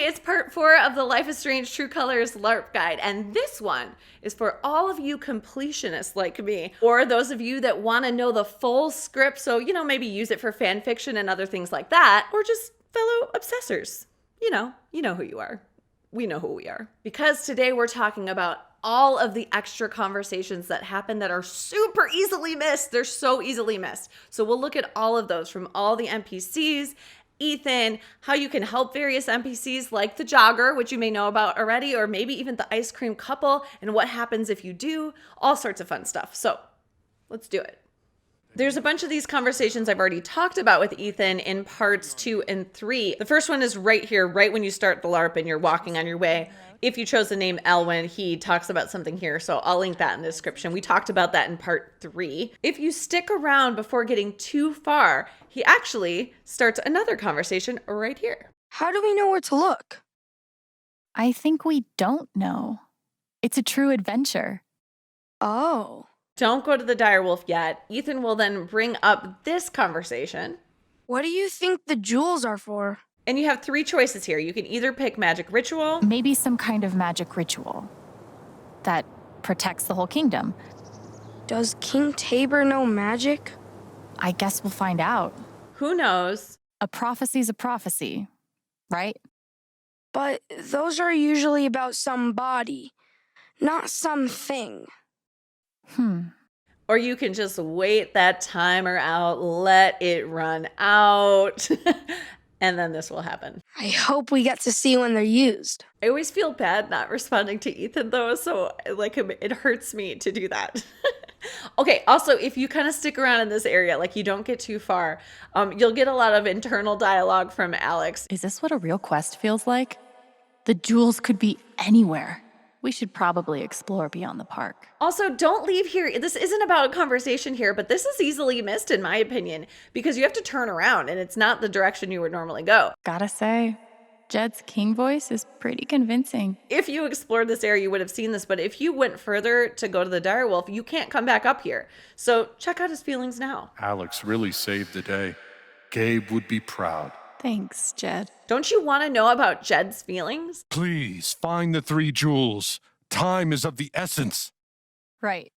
Hey, it's part 4 of the Life is Strange True Colors LARP guide, and this one is for all of you completionists like me, or those of you that want to know the full script, so, maybe use it for fan fiction and other things like that, or just fellow obsessors. You know who you are. We know who we are. Because today we're talking about all of the extra conversations that happen that are super easily missed. They're so easily missed. So we'll look at all of those from all the NPCs, Ethan, how you can help various NPCs like the jogger, which you may know about already, or maybe even the ice cream couple, and what happens if you do, all sorts of fun stuff. So let's do it. There's a bunch of these conversations I've already talked about with Ethan in parts 2 and 3. The first one is right here, right when you start the LARP and you're walking on your way. If you chose the name Elwyn, he talks about something here, so I'll link that in the description. We talked about that in part 3. If you stick around before getting too far, he actually starts another conversation right here. How do we know where to look? I think we don't know. It's a true adventure. Oh. Don't go to the direwolf yet. Ethan will then bring up this conversation. What do you think the jewels are for? And you have 3 choices here. You can either pick magic ritual. Maybe some kind of magic ritual that protects the whole kingdom. Does King Tabor know magic? I guess we'll find out. Who knows? A prophecy's a prophecy, right? But those are usually about somebody, not something. Or you can just wait that timer out, let it run out, and then this will happen. I hope we get to see when they're used. I always feel bad not responding to Ethan, though, so it hurts me to do that. Okay, also, if you kind of stick around in this area, you don't get too far, you'll get a lot of internal dialogue from Alex. Is this what a real quest feels like? The jewels could be anywhere. We should probably explore beyond the park. Also, don't leave here. This isn't about a conversation here, but this is easily missed, in my opinion, because you have to turn around, and it's not the direction you would normally go. Gotta say, Jed's king voice is pretty convincing. If you explored this area, you would have seen this, but if you went further to go to the direwolf, you can't come back up here. So check out his feelings now. Alex really saved the day. Gabe would be proud. Thanks, Jed. Don't you want to know about Jed's feelings? Please, find the 3 jewels. Time is of the essence. Right.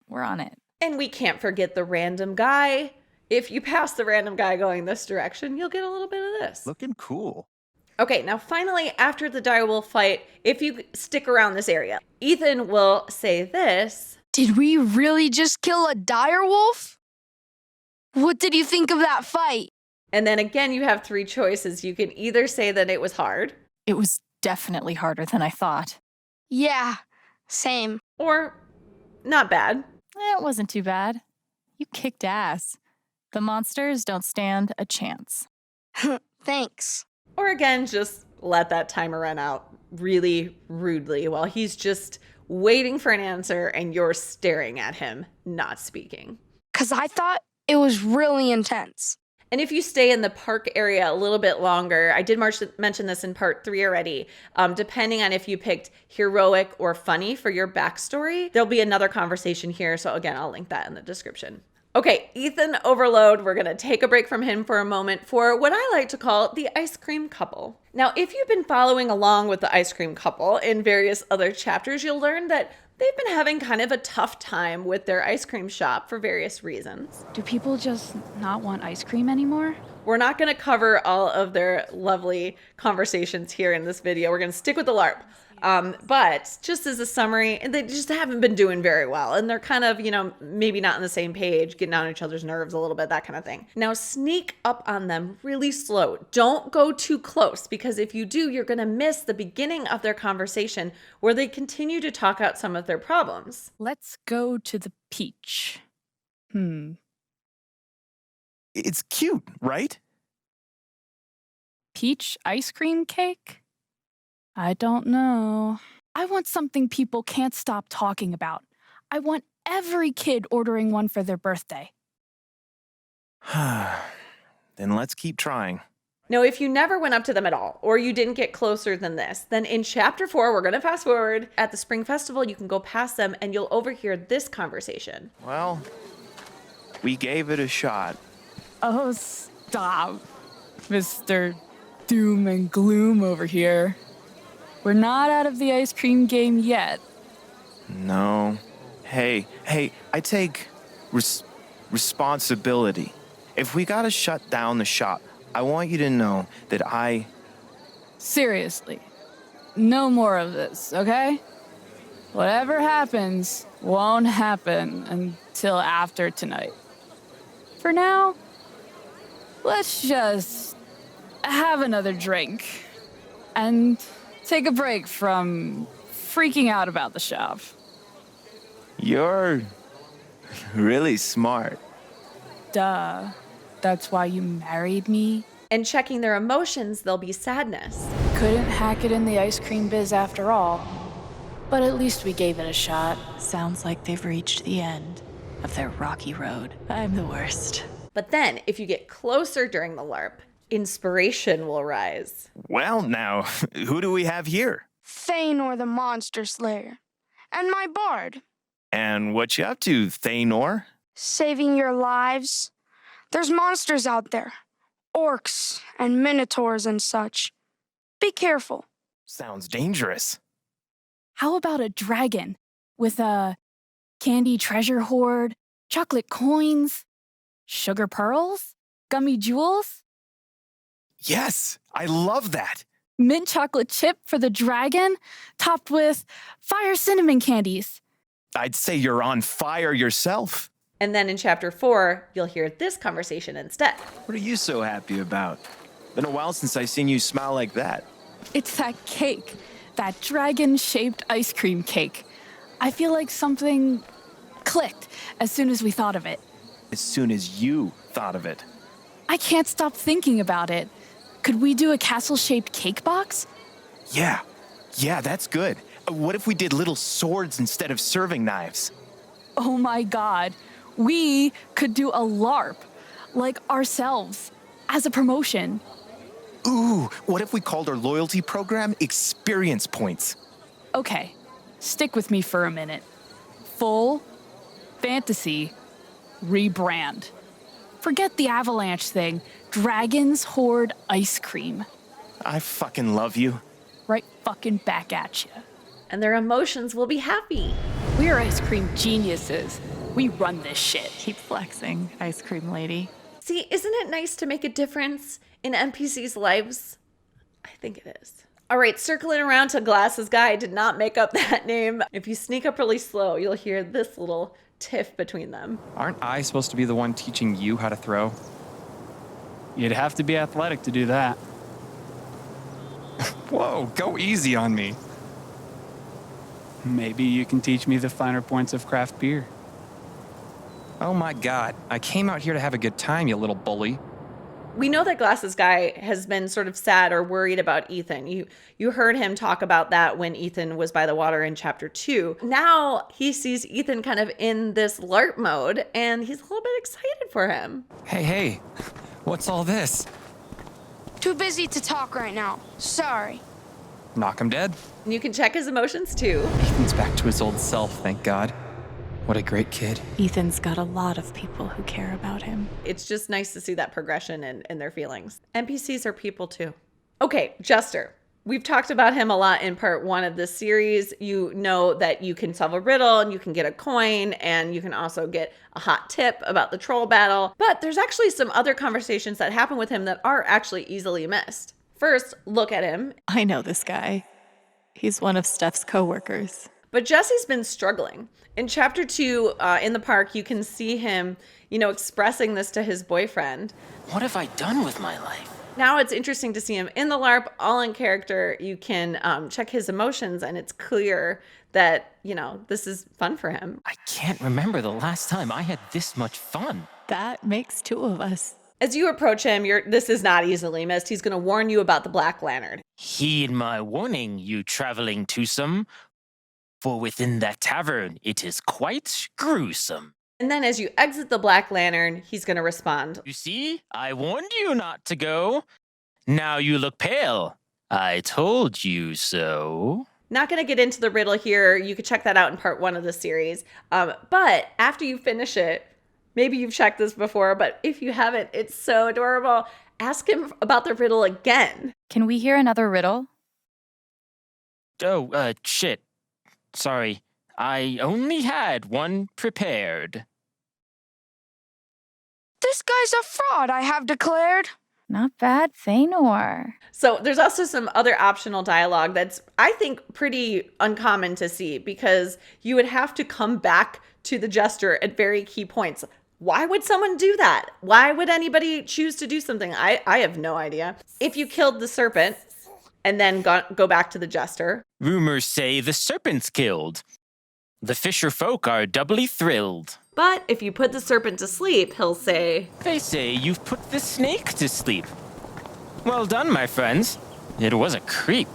We're on it. And we can't forget the random guy. If you pass the random guy going this direction, you'll get a little bit of this. Looking cool. Okay, now finally, after the direwolf fight, if you stick around this area, Ethan will say this. Did we really just kill a direwolf? What did you think of that fight? And then again, you have 3 choices. You can either say that it was hard. It was definitely harder than I thought. Yeah, same. Or not bad. It wasn't too bad. You kicked ass. The monsters don't stand a chance. Thanks. Or again, just let that timer run out really rudely while he's just waiting for an answer and you're staring at him, not speaking. 'Cause I thought it was really intense. And if you stay in the park area a little bit longer, I did mention this in part 3 already, depending on if you picked heroic or funny for your backstory, there'll be another conversation here. So again, I'll link that in the description. Okay, Ethan overload. We're going to take a break from him for a moment for what I like to call the ice cream couple. Now, if you've been following along with the ice cream couple in various other chapters, you'll learn that they've been having kind of a tough time with their ice cream shop for various reasons. Do people just not want ice cream anymore? We're not going to cover all of their lovely conversations here in this video. We're going to stick with the LARP. But just as a summary, they just haven't been doing very well. And they're kind of, maybe not on the same page, getting on each other's nerves a little bit, that kind of thing. Now, sneak up on them really slow. Don't go too close, because if you do, you're going to miss the beginning of their conversation where they continue to talk out some of their problems. Let's go to the peach. It's cute, right? Peach ice cream cake? I don't know. I want something people can't stop talking about. I want every kid ordering one for their birthday. Then let's keep trying. Now, if you never went up to them at all, or you didn't get closer than this, then in chapter 4, we're going to fast forward. At the spring festival, you can go past them and you'll overhear this conversation. Well, we gave it a shot. Oh, stop, Mr. doom and gloom over here. We're not out of the ice cream game yet. No. Hey, I take responsibility. If we gotta shut down the shop, I want you to know that Seriously, no more of this, okay? Whatever happens won't happen until after tonight. For now, let's just have another drink and take a break from freaking out about the shop. You're really smart. Duh. That's why you married me? And checking their emotions, there'll be sadness. Couldn't hack it in the ice cream biz after all. But at least we gave it a shot. Sounds like they've reached the end of their rocky road. I'm the worst. But then, if you get closer during the LARP, inspiration will rise. Well, now, who do we have here? Thanor the Monster Slayer. And my bard. And what you up to, Thanor? Saving your lives. There's monsters out there. Orcs and minotaurs and such. Be careful. Sounds dangerous. How about a dragon with a candy treasure hoard, chocolate coins, sugar pearls, gummy jewels? Yes, I love that. Mint chocolate chip for the dragon, topped with fire cinnamon candies. I'd say you're on fire yourself. And then in chapter 4, you'll hear this conversation instead. What are you so happy about? Been a while since I seen you smile like that. It's that cake, that dragon-shaped ice cream cake. I feel like something clicked as soon as we thought of it. As soon as you thought of it. I can't stop thinking about it. Could we do a castle-shaped cake box? Yeah, that's good. What if we did little swords instead of serving knives? Oh my god, we could do a LARP, like ourselves, as a promotion. Ooh, what if we called our loyalty program Experience Points? Okay, stick with me for a minute. Full fantasy rebrand. Forget the avalanche thing. Dragons hoard ice cream. I fucking love you. Right fucking back at you. And their emotions will be happy. We're ice cream geniuses. We run this shit. Keep flexing, ice cream lady. See, isn't it nice to make a difference in NPCs' lives? I think it is. All right, circling around to Glasses Guy, did not make up that name. If you sneak up really slow, you'll hear this little tiff between them. Aren't I supposed to be the one teaching you how to throw? You'd have to be athletic to do that. Whoa, go easy on me. Maybe you can teach me the finer points of craft beer. Oh my god, I came out here to have a good time, you little bully. We know that Glasses Guy has been sort of sad or worried about Ethan. You heard him talk about that when Ethan was by the water in chapter 2. Now he sees Ethan kind of in this LARP mode, and he's a little bit excited for him. Hey, what's all this? Too busy to talk right now. Sorry. Knock him dead. And you can check his emotions too. Ethan's back to his old self, thank God. What a great kid. Ethan's got a lot of people who care about him. It's just nice to see that progression in their feelings. NPCs are people too. Okay, Jester. We've talked about him a lot in part 1 of this series. You know that you can solve a riddle and you can get a coin, and you can also get a hot tip about the troll battle. But there's actually some other conversations that happen with him that are actually easily missed. First, look at him. I know this guy. He's one of Steph's coworkers. But Jesse's been struggling. In chapter 2, in the park, you can see him, expressing this to his boyfriend. What have I done with my life? Now it's interesting to see him in the LARP, all in character. You can check his emotions, and it's clear that, this is fun for him. I can't remember the last time I had this much fun. That makes 2 of us. As you approach him, this is not easily missed. He's going to warn you about the Black Lantern. Heed my warning, you traveling twosome, for within that tavern it is quite gruesome. And then as you exit the Black Lantern, he's going to respond. You see, I warned you not to go. Now you look pale. I told you so. Not going to get into the riddle here. You could check that out in part 1 of the series. But after you finish it, maybe you've checked this before, but if you haven't, it's so adorable. ask him about the riddle again. Can we hear another riddle? Oh, shit. Sorry. I only had one prepared. This guy's a fraud, I have declared. Not bad, Thanor. So there's also some other optional dialogue that's, I think, pretty uncommon to see because you would have to come back to the jester at very key points. Why would someone do that? Why would anybody choose to do something? I have no idea. If you killed the serpent and then go back to the jester. Rumors say the serpent's killed. The fisher folk are doubly thrilled. But if you put the serpent to sleep, he'll say, They say you've put the snake to sleep. Well done, my friends. It was a creep.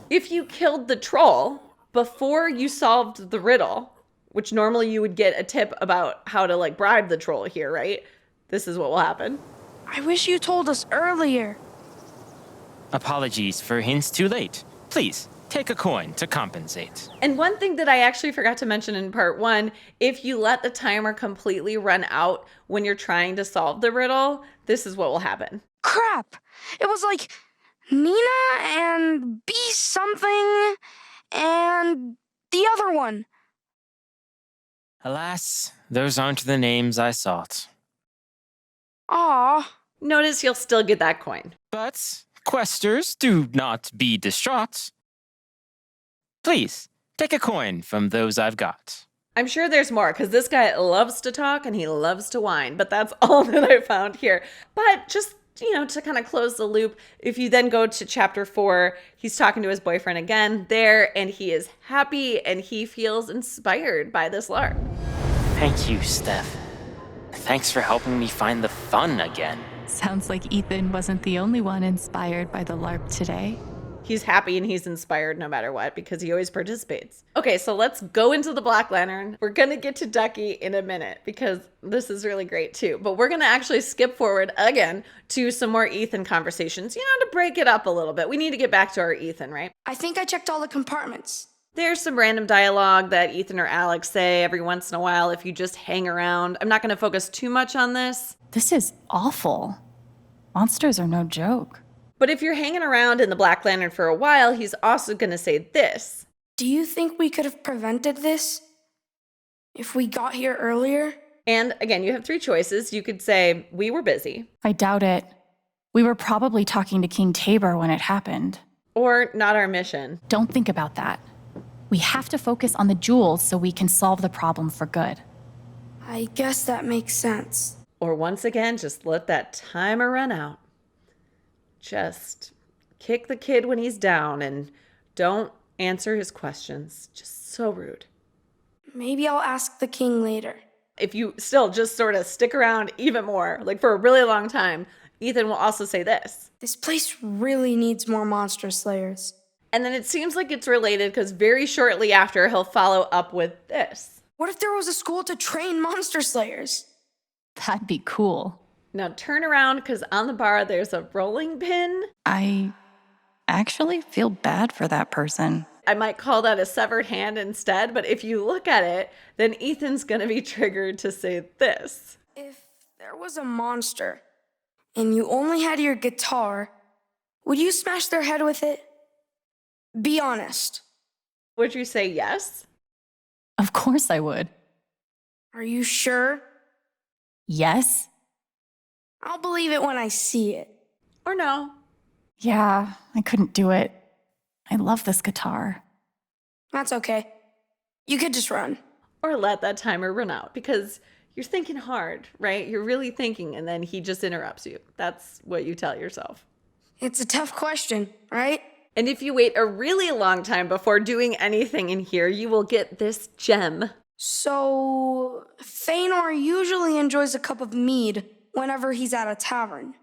if you killed the troll before you solved the riddle, which normally you would get a tip about how to like bribe the troll here, right? This is what will happen. I wish you told us earlier. Apologies for hints too late. Please, take a coin to compensate. And one thing that I actually forgot to mention in part 1, if you let the timer completely run out when you're trying to solve the riddle, this is what will happen. Crap! It was like Nina and B something and the other one. Alas, those aren't the names I sought. Aw. Notice you'll still get that coin. But, questers, do not be distraught. Please, take a coin from those I've got. I'm sure there's more because this guy loves to talk and he loves to whine, but that's all that I found here. But just, to kind of close the loop, if you then go to chapter 4, he's talking to his boyfriend again there, and he is happy and he feels inspired by this LARP. Thank you, Steph. Thanks for helping me find the fun again. Sounds like Ethan wasn't the only one inspired by the LARP today. He's happy and he's inspired no matter what because he always participates. Okay, so let's go into the Black Lantern. We're going to get to Ducky in a minute because this is really great too. But we're going to actually skip forward again to some more Ethan conversations, to break it up a little bit. We need to get back to our Ethan, right? I think I checked all the compartments. There's some random dialogue that Ethan or Alex say every once in a while if you just hang around. I'm not going to focus too much on this. This is awful. Monsters are no joke. But if you're hanging around in the Black Lantern for a while, he's also going to say this. Do you think we could have prevented this if we got here earlier? And again, you have 3 choices. You could say, we were busy. I doubt it. We were probably talking to King Tabor when it happened. Or not our mission. Don't think about that. We have to focus on the jewels so we can solve the problem for good. I guess that makes sense. Or once again, just let that timer run out. Just kick the kid when he's down and don't answer his questions. Just so rude. Maybe I'll ask the king later. If you still just sort of stick around even more, like for a really long time, Ethan will also say this. This place really needs more monster slayers. And then it seems like it's related because very shortly after, he'll follow up with this. What if there was a school to train monster slayers? That'd be cool. Now turn around because on the bar there's a rolling pin. I actually feel bad for that person. I might call that a severed hand instead, but if you look at it, then Ethan's going to be triggered to say this. If there was a monster and you only had your guitar, would you smash their head with it? Be honest. Would you say yes? Of course I would. Are you sure? Yes? I'll believe it when I see it. Or no? Yeah, I couldn't do it. I love this guitar. That's okay. You could just run. Or let that timer run out because you're thinking hard, right? You're really thinking and then he just interrupts you. That's what you tell yourself. It's a tough question, right? And if you wait a really long time before doing anything in here, you will get this gem. So, Thanor usually enjoys a cup of mead whenever he's at a tavern.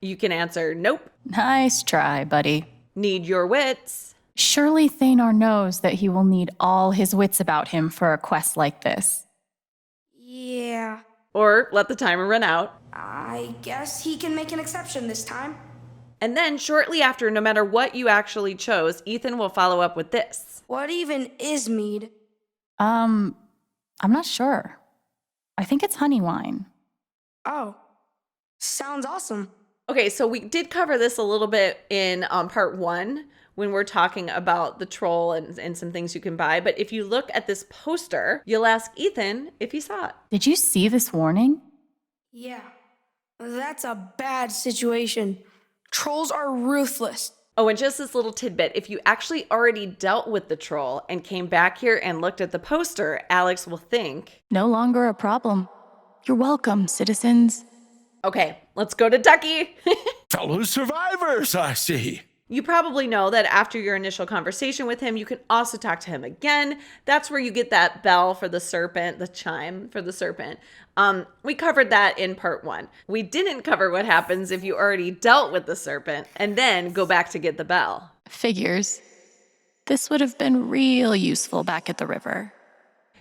You can answer, nope. Nice try, buddy. Need your wits. Surely Thanor knows that he will need all his wits about him for a quest like this. Yeah, Or let the timer run out. I guess he can make an exception this time. And then shortly after, no matter what you actually chose, Ethan will follow up with this. What even is mead? I'm not sure. I think it's honey wine. Oh, sounds awesome. Okay, so we did cover this a little bit in part 1 when we're talking about the troll and some things you can buy. But if you look at this poster, you'll ask Ethan if he saw it. Did you see this warning? Yeah, that's a bad situation. Trolls are ruthless. Oh, and just this little tidbit, if you actually already dealt with the troll and came back here and looked at the poster, Alex will think, No longer a problem. You're welcome, citizens. okay, let's go to Ducky. Fellow survivors, I see. You probably know that after your initial conversation with him, you can also talk to him again. That's where you get that bell for the serpent, the chime for the serpent. We covered that in part 1. We didn't cover what happens if you already dealt with the serpent and then go back to get the bell. Figures. This would have been real useful back at the river.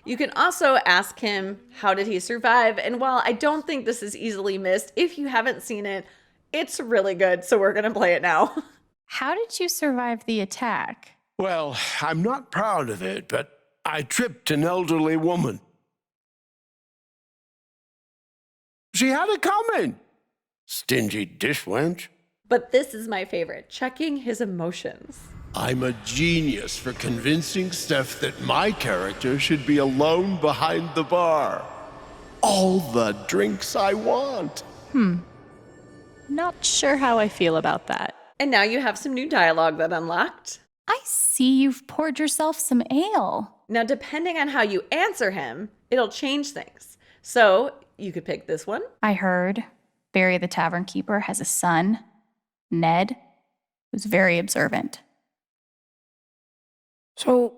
You can also ask him, how did he survive? And while I don't think this is easily missed, if you haven't seen it, it's really good. So we're going to play it now. How did you survive the attack? Well, I'm not proud of it, but I tripped an elderly woman. She had it coming. Stingy dishwench. But this is my favorite, checking his emotions. I'm a genius for convincing Steph that my character should be alone behind the bar. All the drinks I want. Not sure how I feel about that. And now you have some new dialogue that unlocked. I see you've poured yourself some ale. Now, depending on how you answer him, it'll change things. So you could pick this one. I heard Barry the tavern keeper has a son, Ned, who's very observant. So,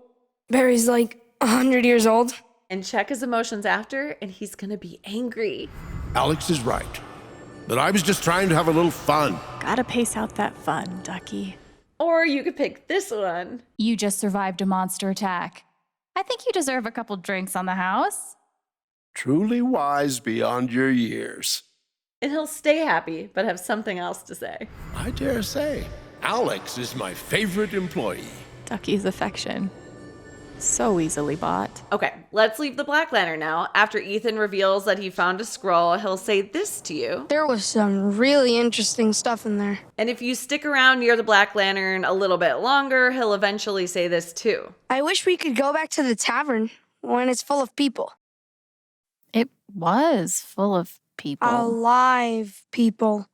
Barry's like 100 years old? And check his emotions after, and he's gonna be angry. Alex is right. But I was just trying to have a little fun. Gotta pace out that fun, Ducky. Or you could pick this one. You just survived a monster attack. I think you deserve a couple drinks on the house. Truly wise beyond your years. And he'll stay happy, but have something else to say. I dare say, Alex is my favorite employee. Ducky's affection. So easily bought. Okay, let's leave the Black Lantern now. After Ethan reveals that he found a scroll, he'll say this to you. There was some really interesting stuff in there. And if you stick around near the Black Lantern a little bit longer, he'll eventually say this too. I wish we could go back to the tavern when it's full of people. It was full of people. Alive people.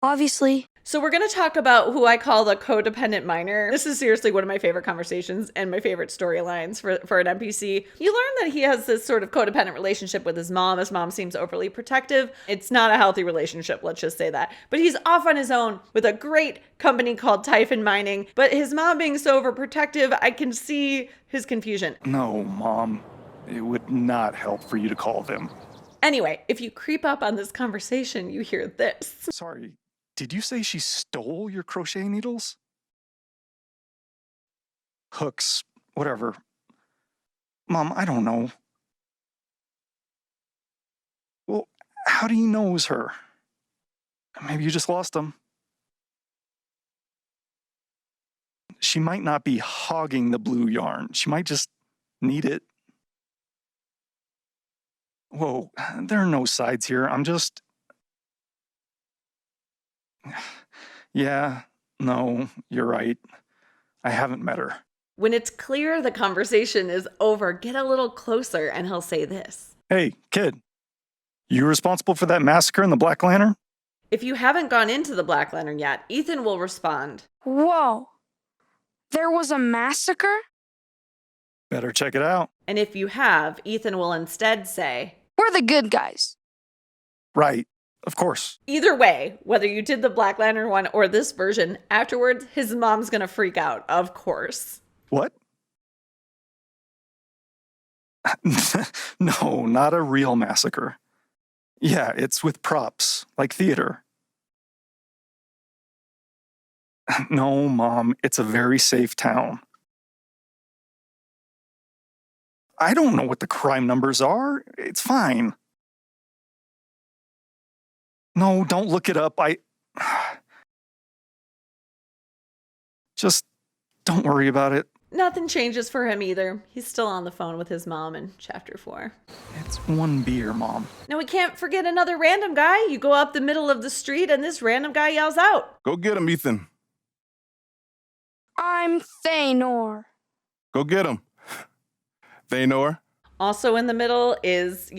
Obviously. So we're going to talk about who I call the codependent minor. This is seriously one of my favorite conversations and my favorite storylines for an NPC. You learn that he has this sort of codependent relationship with his mom. His mom seems overly protective. It's not a healthy relationship, let's just say that. But he's off on his own with a great company called Typhon Mining. But his mom being so overprotective, I can see his confusion. No, Mom. It would not help for you to call them. Anyway, if you creep up on this conversation, you hear this. Sorry. Did you say she stole your crochet needles? Hooks, whatever. Mom, I don't know. Well, how do you know it was her? Maybe you just lost them. She might not be hogging the blue yarn. She might just need it. Whoa, there are no sides here. I'm just... Yeah, no, you're right. I haven't met her. When it's clear the conversation is over, get a little closer and he'll say this. Hey, kid, you responsible for that massacre in the Black Lantern? If you haven't gone into the Black Lantern yet, Ethan will respond. Whoa. There was a massacre? Better check it out. And if you have, Ethan will instead say, We're the good guys. Right. Of course. Either way, whether you did the Black Lantern one or this version, afterwards, his mom's gonna freak out, of course. What? No, not a real massacre. Yeah, it's with props, like theater. No, Mom, it's a very safe town. I don't know what the crime numbers are. It's fine. No, don't look it up. Just don't worry about it. Nothing changes for him either. He's still on the phone with his mom in chapter 4. It's one beer, Mom. Now we can't forget another random guy. You go up the middle of the street and this random guy yells out. Go get him, Ethan. I'm Thanor. Go get him. Thanor. Also in the middle is,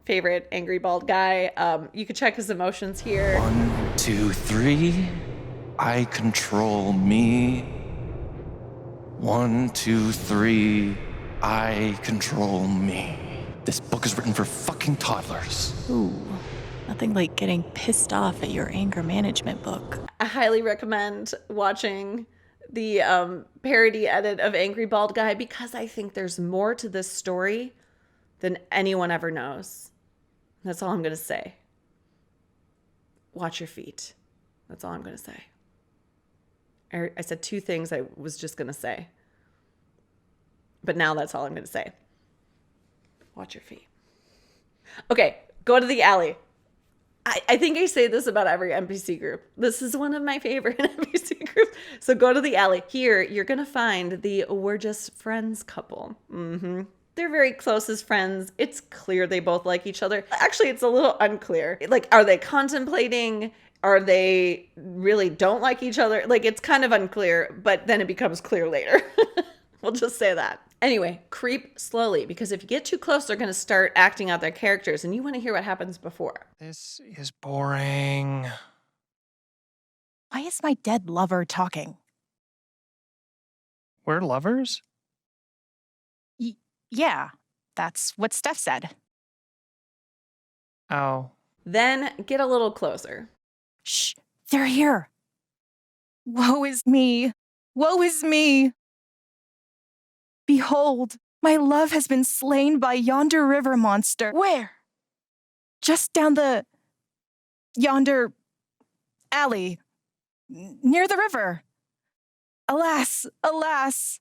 favorite angry bald guy. You could check his emotions here. 1, 2, 3. I control me. 1, 2, 3. I control me. This book is written for fucking toddlers. Ooh, nothing like getting pissed off at your anger management book. I highly recommend watching the parody edit of Angry Bald Guy because I think there's more to this story than anyone ever knows. That's all I'm going to say. Watch your feet. That's all I'm going to say. I said 2 things I was just going to say. But now that's all I'm going to say. Watch your feet. Okay, go to the alley. I think I say this about every NPC group. This is one of my favorite NPC groups. So go to the alley. Here, you're going to find the We're Just Friends couple. They're very close as friends. It's clear they both like each other. Actually, it's a little unclear. Like, are they contemplating? Are they really don't like each other? Like, it's kind of unclear, but then it becomes clear later. We'll just say that. Anyway, creep slowly, because if you get too close, they're going to start acting out their characters, and you want to hear what happens before. This is boring. Why is my dead lover talking? We're lovers? Yeah, that's what Steph said. Oh. Then get a little closer. Shh, they're here. Woe is me. Woe is me. Behold, my love has been slain by yonder river monster. Where? Just down yonder alley, near the river. Alas, alas.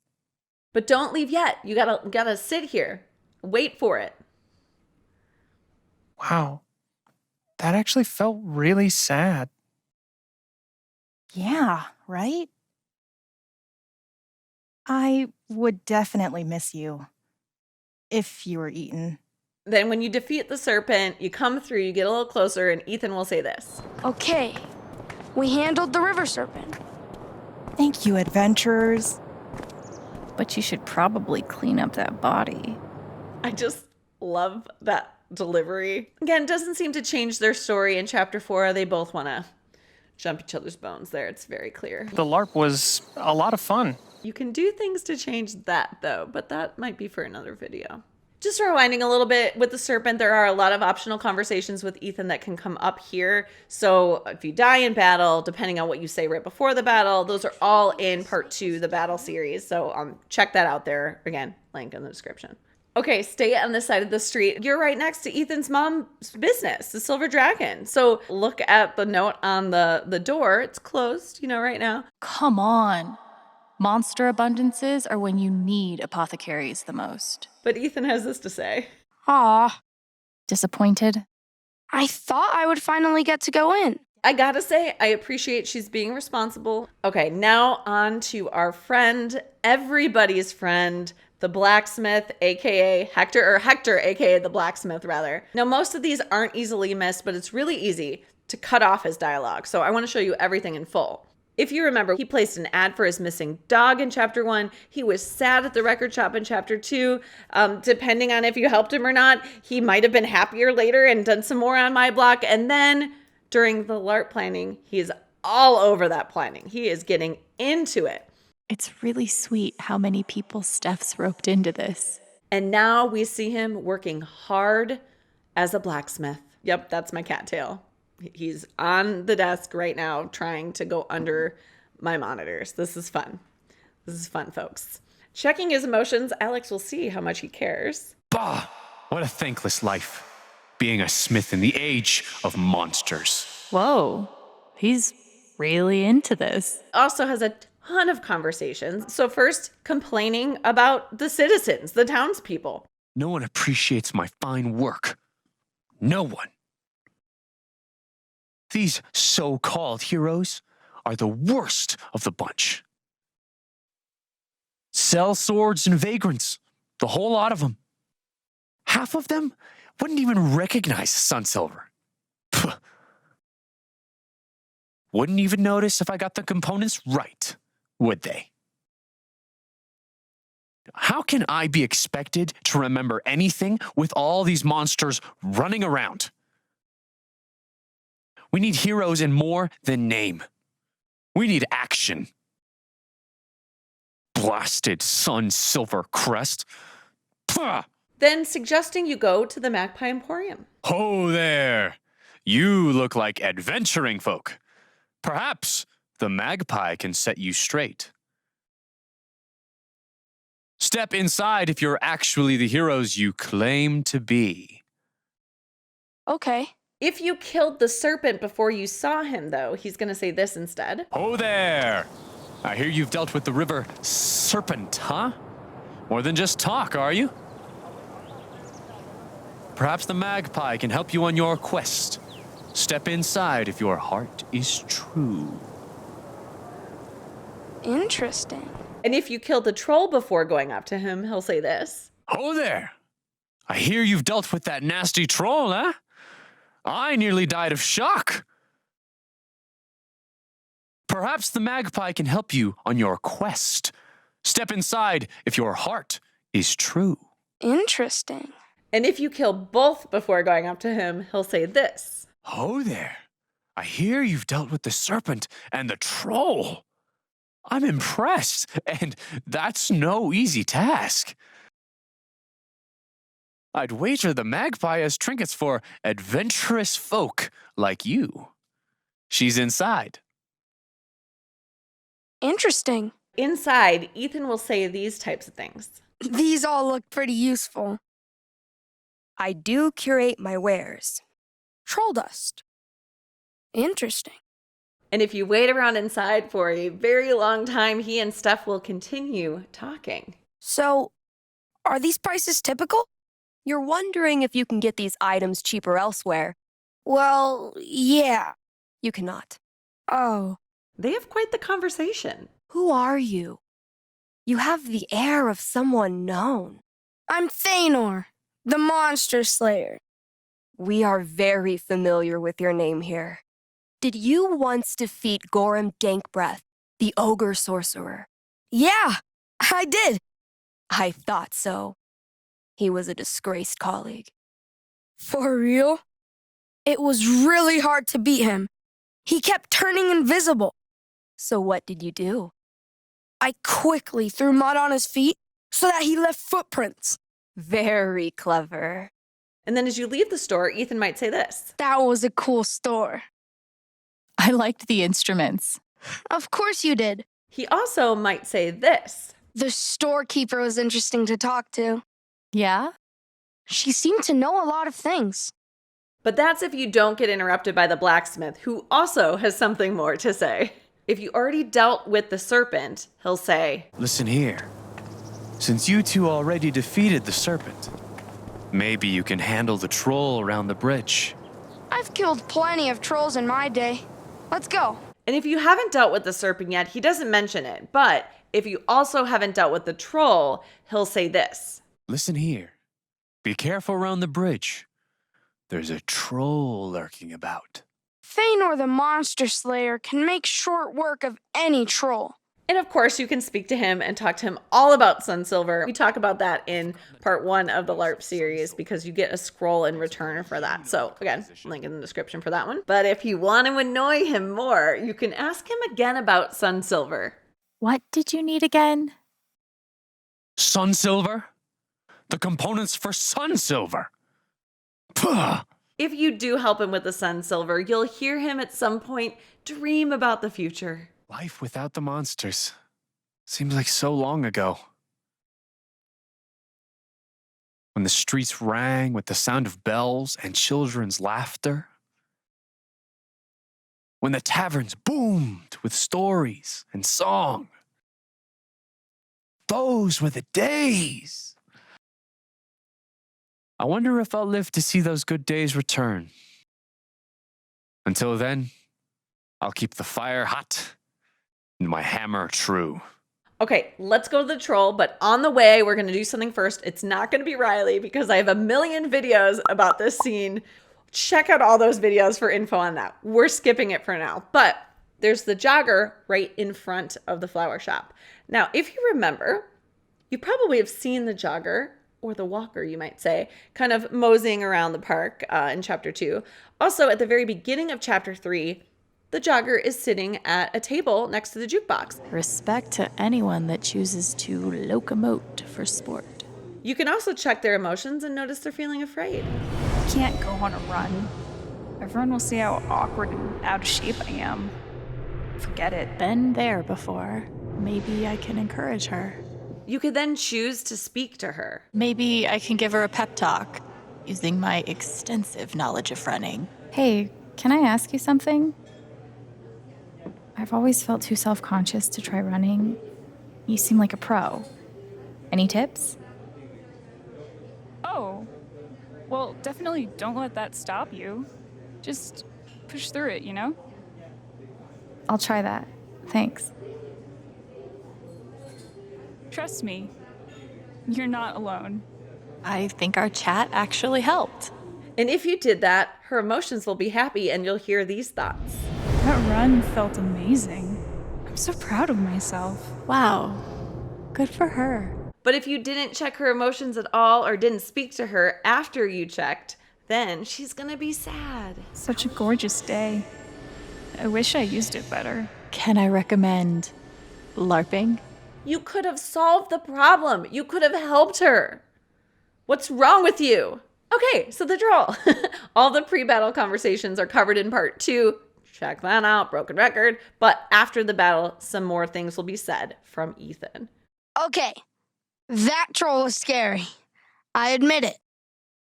But don't leave yet. You gotta sit here. Wait for it. Wow. That actually felt really sad. Yeah, right? I would definitely miss you if you were eaten. Then when you defeat the serpent, you come through, you get a little closer, and Ethan will say this. Okay, we handled the river serpent. Thank you, adventurers. But you should probably clean up that body. I just love that delivery. Again, doesn't seem to change their story in chapter 4. They both want to jump each other's bones there. It's very clear. The LARP was a lot of fun. You can do things to change that, though, but that might be for another video. Just rewinding a little bit with the serpent, there are a lot of optional conversations with Ethan that can come up here. So if you die in battle, depending on what you say right before the battle, those are all in part 2, the battle series. So check that out there. Again, link in the description. Okay, stay on this side of the street. You're right next to Ethan's mom's business, the Silver Dragon. So look at the note on the door. It's closed, right now. Come on. Monster abundances are when you need apothecaries the most. But Ethan has this to say. Aw. Disappointed? I thought I would finally get to go in. I gotta say, I appreciate she's being responsible. Okay, now on to our friend, everybody's friend, the blacksmith, aka Hector, aka the blacksmith, rather. Now, most of these aren't easily missed, but it's really easy to cut off his dialogue. So I want to show you everything in full. If you remember, he placed an ad for his missing dog in chapter 1. He was sad at the record shop in chapter 2. Depending on if you helped him or not, he might have been happier later and done some more on my block. And then during the LARP planning, he is all over that planning. He is getting into it. It's really sweet how many people Steph's roped into this. And now we see him working hard as a blacksmith. Yep, that's my cattail. He's on the desk right now trying to go under my monitors. This is fun. This is fun, folks. Checking his emotions, Alex will see how much he cares. Bah! What a thankless life. Being a smith in the age of monsters. Whoa, he's really into this. Also has a ton of conversations. So first, complaining about the citizens, the townspeople. No one appreciates my fine work. No one. These so-called heroes are the worst of the bunch. sell swords and vagrants, the whole lot of them. Half of them wouldn't even recognize Sunsilver. Pff. Wouldn't even notice if I got the components right, would they? How can I be expected to remember anything with all these monsters running around? We need heroes in more than name. We need action. Blasted Sunsilver crest. Pah! Then suggesting you go to the Magpie Emporium. Ho there! You look like adventuring folk. Perhaps the Magpie can set you straight. Step inside if you're actually the heroes you claim to be. Okay. If you killed the serpent before you saw him, though, he's going to say this instead. Ho there! I hear you've dealt with the river serpent, huh? More than just talk, are you? Perhaps the Magpie can help you on your quest. Step inside if your heart is true. Interesting. And if you killed the troll before going up to him, he'll say this. Ho there! I hear you've dealt with that nasty troll, huh? I nearly died of shock. Perhaps the Magpie can help you on your quest. Step inside if your heart is true. Interesting. And if you kill both before going up to him, he'll say this. Ho there! I hear you've dealt with the serpent and the troll. I'm impressed, and that's no easy task. I'd wager the Magpie has trinkets for adventurous folk like you. She's inside. Interesting. Inside, Ethan will say these types of things. These all look pretty useful. I do curate my wares. Troll dust. Interesting. And if you wait around inside for a very long time, he and Steph will continue talking. So, are these prices typical? You're wondering if you can get these items cheaper elsewhere. Well, yeah. You cannot. Oh. They have quite the conversation. Who are you? You have the air of someone known. I'm Thanor, the Monster Slayer. We are very familiar with your name here. Did you once defeat Gorham Dankbreath, the ogre sorcerer? Yeah, I did. I thought so. He was a disgraced colleague. For real? It was really hard to beat him. He kept turning invisible. So what did you do? I quickly threw mud on his feet so that he left footprints. Very clever. And then as you leave the store, Ethan might say this. That was a cool store. I liked the instruments. Of course you did. He also might say this. The storekeeper was interesting to talk to. Yeah? She seemed to know a lot of things. But that's if you don't get interrupted by the blacksmith, who also has something more to say. If you already dealt with the serpent, he'll say, Listen here. Since you two already defeated the serpent, maybe you can handle the troll around the bridge. I've killed plenty of trolls in my day. Let's go. And if you haven't dealt with the serpent yet, he doesn't mention it. But if you also haven't dealt with the troll, he'll say this. Listen here. Be careful around the bridge. There's a troll lurking about. Thanor the Monster Slayer can make short work of any troll. And of course, you can speak to him and talk to him all about Sunsilver. We talk about that in part 1 of the LARP series because you get a scroll in return for that. So again, link in the description for that one. But if you want to annoy him more, you can ask him again about Sunsilver. What did you need again? Sunsilver? The components for Sunsilver. Puh. If you do help him with the Sunsilver, you'll hear him at some point dream about the future. Life without the monsters. Seems like so long ago. When the streets rang with the sound of bells and children's laughter. When the taverns boomed with stories and song. Those were the days. I wonder if I'll live to see those good days return. Until then, I'll keep the fire hot and my hammer true. Okay, let's go to the troll, but on the way, we're going to do something first. It's not going to be Riley because I have a million videos about this scene. Check out all those videos for info on that. We're skipping it for now, but there's the jogger right in front of the flower shop. Now, if you remember, you probably have seen the jogger, or the walker, you might say, kind of moseying around the park in chapter 2. Also, at the very beginning of chapter 3, the jogger is sitting at a table next to the jukebox. Respect to anyone that chooses to locomote for sport. You can also check their emotions and notice they're feeling afraid. I can't go on a run. Everyone will see how awkward and out of shape I am. Forget it. Been there before. Maybe I can encourage her. You could then choose to speak to her. Maybe I can give her a pep talk using my extensive knowledge of running. Hey, can I ask you something? I've always felt too self-conscious to try running. You seem like a pro. Any tips? Oh, well, definitely don't let that stop you. Just push through it, you know? I'll try that. Thanks. Trust me, you're not alone. I think our chat actually helped. And if you did that, her emotions will be happy and you'll hear these thoughts. That run felt amazing. I'm so proud of myself. Wow, good for her. But if you didn't check her emotions at all or didn't speak to her after you checked, then she's gonna be sad. Such a gorgeous day. I wish I used it better. Can I recommend LARPing? You could have solved the problem. You could have helped her. What's wrong with you? Okay, so the troll. All the pre-battle conversations are covered in part 2. Check that out, broken record. But after the battle, some more things will be said from Ethan. Okay, that troll was scary. I admit it.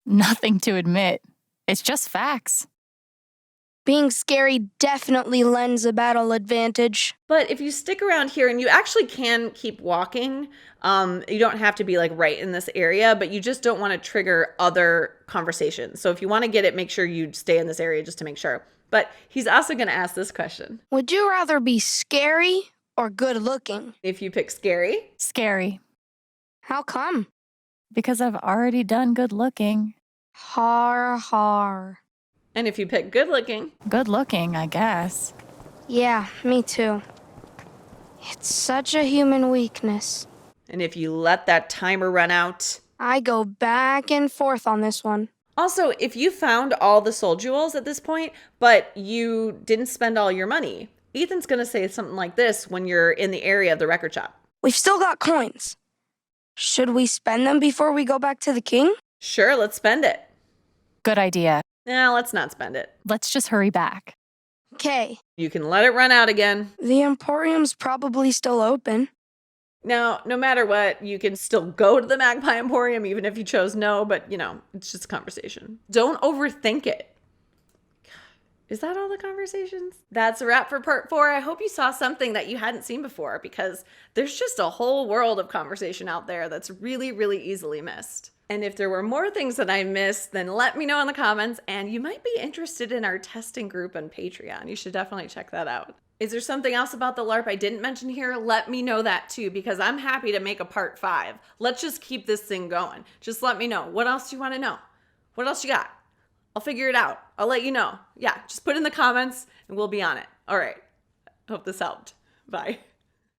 Nothing to admit. It's just facts. Being scary definitely lends a battle advantage. But if you stick around here, and you actually can keep walking, you don't have to be like right in this area, but you just don't want to trigger other conversations. So if you want to get it, make sure you stay in this area just to make sure. But he's also going to ask this question. Would you rather be scary or good looking? If you pick scary. Scary. How come? Because I've already done good looking. Har. And if you pick good looking. Good looking, I guess. Yeah, me too. It's such a human weakness. And if you let that timer run out. I go back and forth on this one. Also, if you found all the soul jewels at this point, but you didn't spend all your money, Ethan's going to say something like this when you're in the area of the record shop. We've still got coins. Should we spend them before we go back to the king? Sure, let's spend it. Good idea. Nah, let's not spend it. Let's just hurry back. Okay. You can let it run out again. The Emporium's probably still open. Now, no matter what, you can still go to the Magpie Emporium, even if you chose no, but, you know, it's just a conversation. Don't overthink it. Is that all the conversations? That's a wrap for part 4. I hope you saw something that you hadn't seen before, because there's just a whole world of conversation out there that's really, really easily missed. And if there were more things that I missed, then let me know in the comments, and you might be interested in our testing group on Patreon. You should definitely check that out. Is there something else about the LARP I didn't mention here? Let me know that too, because I'm happy to make a part 5. Let's just keep this thing going. Just let me know. What else do you want to know? What else you got? I'll figure it out. I'll let you know. Yeah, just put in the comments and we'll be on it. All right. Hope this helped. Bye.